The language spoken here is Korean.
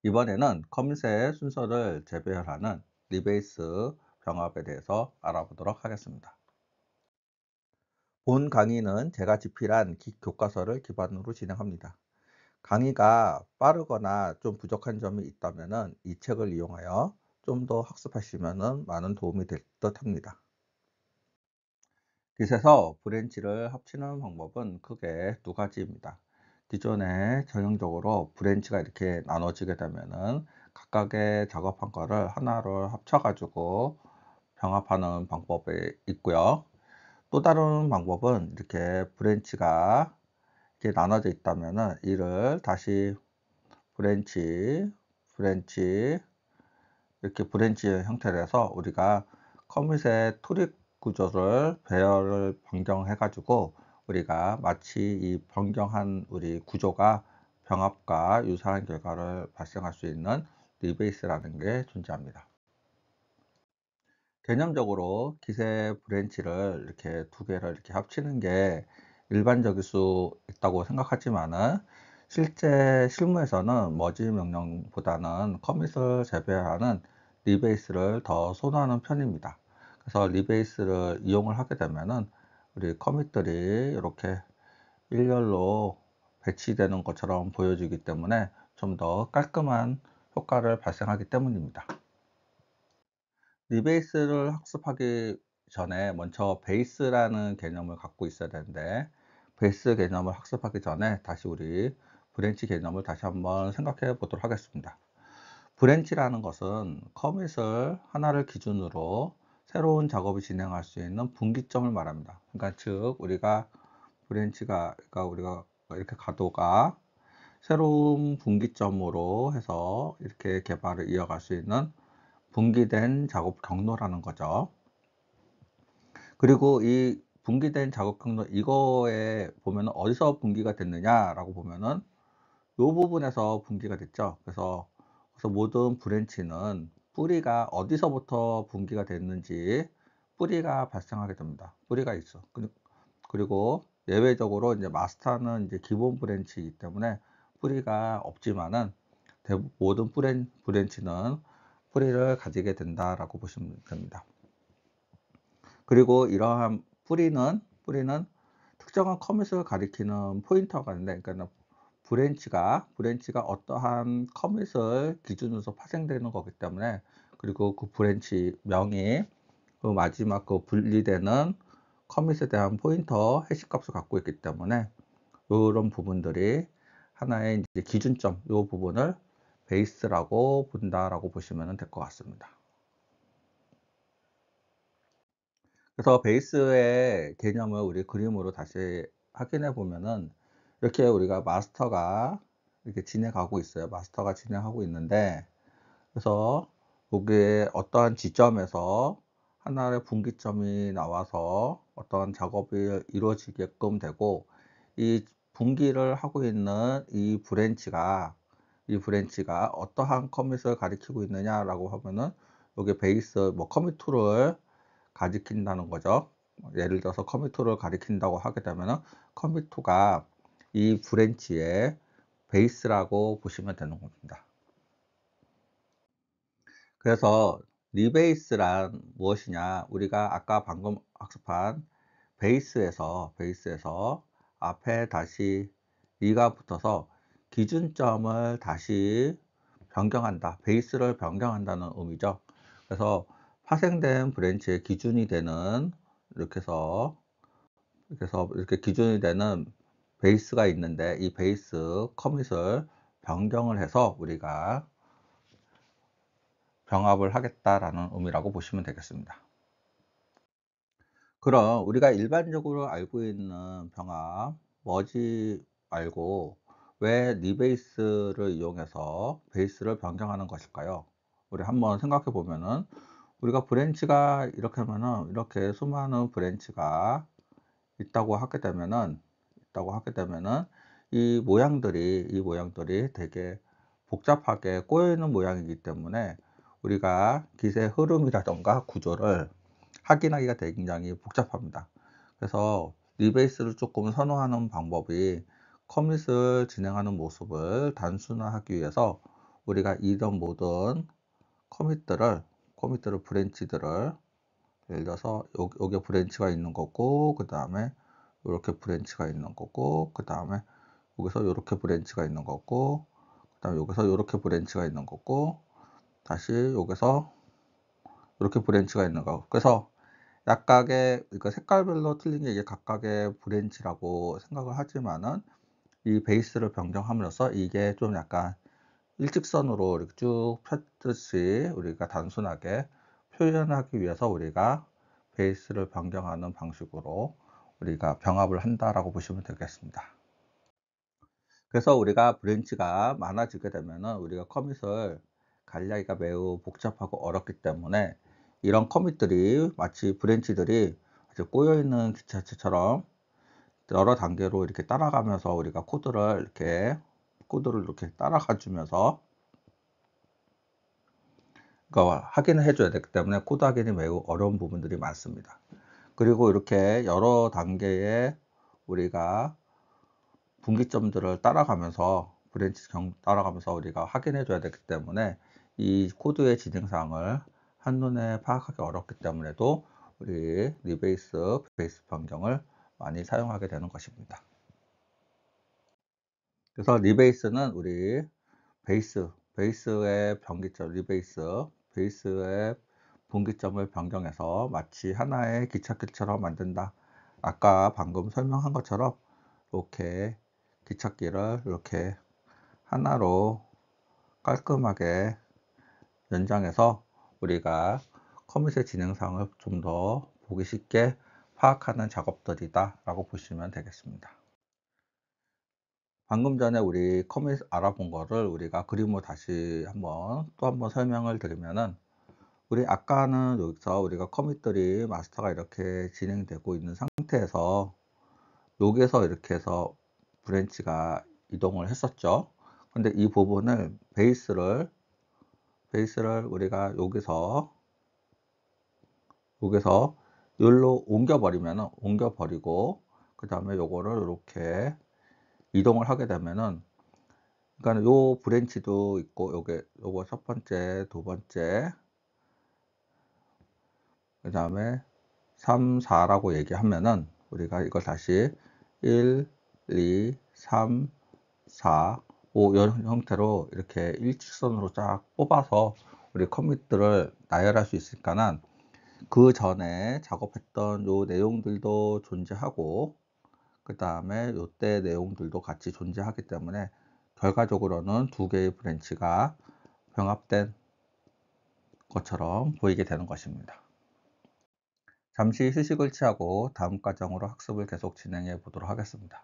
이번에는 커밋의 순서를 재배열하는 리베이스 병합에 대해서 알아보도록 하겠습니다. 본 강의는 제가 집필한 교과서를 기반으로 진행합니다. 강의가 빠르거나 좀 부족한 점이 있다면 이 책을 이용하여 좀 더 학습하시면 많은 도움이 될 듯 합니다. 깃에서 브랜치를 합치는 방법은 크게 두 가지입니다. 기존에 전형적으로 브랜치가 이렇게 나눠지게 되면은 각각의 작업한 거를 하나로 합쳐 가지고 병합하는 방법이 있고요. 또 다른 방법은 이렇게 브랜치가 이렇게 나눠져 있다면은 이를 다시 브랜치, 브랜치, 이렇게 브랜치 형태로 해서 우리가 커밋의 트릭 구조를 배열을 변경해 가지고 우리가 마치 이 변경한 우리 구조가 병합과 유사한 결과를 발생할 수 있는 리베이스라는 게 존재합니다. 개념적으로 기세 브랜치를 이렇게 두 개를 이렇게 합치는 게 일반적일 수 있다고 생각하지만은 실제 실무에서는 머지 명령보다는 커밋을 재배하는 리베이스를 더 선호하는 편입니다. 그래서 리베이스를 이용을 하게 되면은 우리 커밋들이 이렇게 일렬로 배치되는 것처럼 보여지기 때문에 좀 더 깔끔한 효과를 발생하기 때문입니다. 리베이스를 학습하기 전에 먼저 베이스라는 개념을 갖고 있어야 되는데, 베이스 개념을 학습하기 전에 다시 우리 브랜치 개념을 다시 한번 생각해 보도록 하겠습니다. 브랜치라는 것은 커밋을 하나를 기준으로 새로운 작업을 진행할 수 있는 분기점을 말합니다. 그러니까 즉 우리가 브랜치가, 그러니까 우리가 이렇게 가도가 새로운 분기점으로 해서 이렇게 개발을 이어갈 수 있는 분기된 작업 경로라는 거죠. 그리고 이 분기된 작업 경로, 이거에 보면 어디서 분기가 됐느냐라고 보면은 요 부분에서 분기가 됐죠. 그래서 모든 브랜치는 뿌리가 어디서부터 분기가 됐는지 뿌리가 발생하게 됩니다. 뿌리가 있어. 그리고 예외적으로 이제 마스터는 이제 기본 브랜치이기 때문에 뿌리가 없지만은 모든 브랜치는 뿌리를 가지게 된다라고 보시면 됩니다. 그리고 이러한 뿌리는 특정한 커밋을 가리키는 포인터가 있는데, 그러니까 브랜치가 어떠한 커밋을 기준으로 파생되는 거기 때문에, 그리고 그 브랜치 명이 그 마지막 그 분리되는 커밋에 대한 포인터 해시값을 갖고 있기 때문에 이런 부분들이 하나의 이제 기준점, 이 부분을 베이스라고 본다라고 보시면 될 것 같습니다. 그래서 베이스의 개념을 우리 그림으로 다시 확인해 보면은 이렇게 우리가 마스터가 이렇게 진행하고 있어요. 마스터가 진행하고 있는데, 그래서 여기에 어떠한 지점에서 하나의 분기점이 나와서 어떠한 작업이 이루어지게끔 되고, 이 분기를 하고 있는 이 브랜치가 어떠한 커밋을 가리키고 있느냐라고 하면은 여기 베이스 뭐 커밋 툴을 가리킨다는 거죠. 예를 들어서 커밋2를 가리킨다고 하게 되면은 커밋2가 이 브랜치의 베이스라고 보시면 되는 겁니다. 그래서 리베이스란 무엇이냐? 우리가 아까 방금 학습한 베이스에서 앞에 다시 리가 붙어서 기준점을 다시 변경한다. 베이스를 변경한다는 의미죠. 그래서 파생된 브랜치의 기준이 되는, 이렇게 기준이 되는 베이스가 있는데, 이 베이스 커밋을 변경을 해서 우리가 병합을 하겠다라는 의미라고 보시면 되겠습니다. 그럼 우리가 일반적으로 알고 있는 병합 머지 말고 왜 리베이스를 이용해서 베이스를 변경하는 것일까요? 우리 한번 생각해 보면은, 우리가 브랜치가 이렇게 하면은 이렇게 수많은 브랜치가 있다고 하게 되면은 이 모양들이 되게 복잡하게 꼬여 있는 모양이기 때문에 우리가 깃의 흐름이라던가 구조를 확인하기가 굉장히 복잡합니다. 그래서 리베이스를 조금 선호하는 방법이 커밋을 진행하는 모습을 단순화하기 위해서 우리가 이런 모든 커밋들을 브랜치들을 예를 들어서 요게 브랜치가 있는 거고, 그 다음에 요렇게 브랜치가 있는 거고, 그 다음에 여기서 요렇게 브랜치가 있는 거고, 그 다음에 여기서 요렇게 브랜치가 있는 거고, 다시 여기서 이렇게 브랜치가 있는 거. 그래서 약각의, 그러니까 색깔별로 틀린 게 이게 각각의 브랜치라고 생각을 하지만은, 이 베이스를 변경함으로써 이게 좀 약간 일직선으로 이렇게 쭉 폈듯이 우리가 단순하게 표현하기 위해서 우리가 베이스를 변경하는 방식으로 우리가 병합을 한다라고 보시면 되겠습니다. 그래서 우리가 브랜치가 많아지게 되면은 우리가 커밋을 관리하기가 매우 복잡하고 어렵기 때문에, 이런 커밋들이 마치 브랜치들이 아주 꼬여 있는 기차체처럼 여러 단계로 이렇게 따라가면서 우리가 코드를 이렇게 따라가 주면서 확인을 해 줘야 되기 때문에 코드 확인이 매우 어려운 부분들이 많습니다. 그리고 이렇게 여러 단계의 우리가 분기점들을 따라가면서 따라가면서 우리가 확인해 줘야 되기 때문에, 이 코드의 진행 사항을 한눈에 파악하기 어렵기 때문에도 우리 베이스 변경을 많이 사용하게 되는 것입니다. 그래서 리베이스는 우리 베이스의 변기점, 베이스의 분기점을 변경해서 마치 하나의 기찻길처럼 만든다. 아까 방금 설명한 것처럼 이렇게 기찻길을 이렇게 하나로 깔끔하게 연장해서 우리가 커밋의 진행상을 좀 더 보기 쉽게 파악하는 작업들이다 라고 보시면 되겠습니다. 방금 전에 우리 커밋 알아본 거를 우리가 그림으로 다시 또 한번 설명을 드리면은, 우리 아까는 여기서 우리가 커밋들이 마스터가 이렇게 진행되고 있는 상태에서 여기에서 이렇게 해서 브랜치가 이동을 했었죠. 근데 이 부분을 베이스를 우리가 여기서 여기로 옮겨 버리고 그 다음에 요거를 이렇게 이동을 하게 되면은, 그러니까 요 브랜치도 있고 요거 첫 번째, 두 번째, 그 다음에 3, 4라고 얘기하면은 우리가 이걸 다시 1, 2, 3, 4, 5 이런 형태로 이렇게 일직선으로 쫙 뽑아서 우리 커밋들을 나열할 수 있으니까는, 그 전에 작업했던 요 내용들도 존재하고 그 다음에 요때 내용들도 같이 존재하기 때문에 결과적으로는 두 개의 브랜치가 병합된 것처럼 보이게 되는 것입니다. 잠시 휴식을 취하고 다음 과정으로 학습을 계속 진행해 보도록 하겠습니다.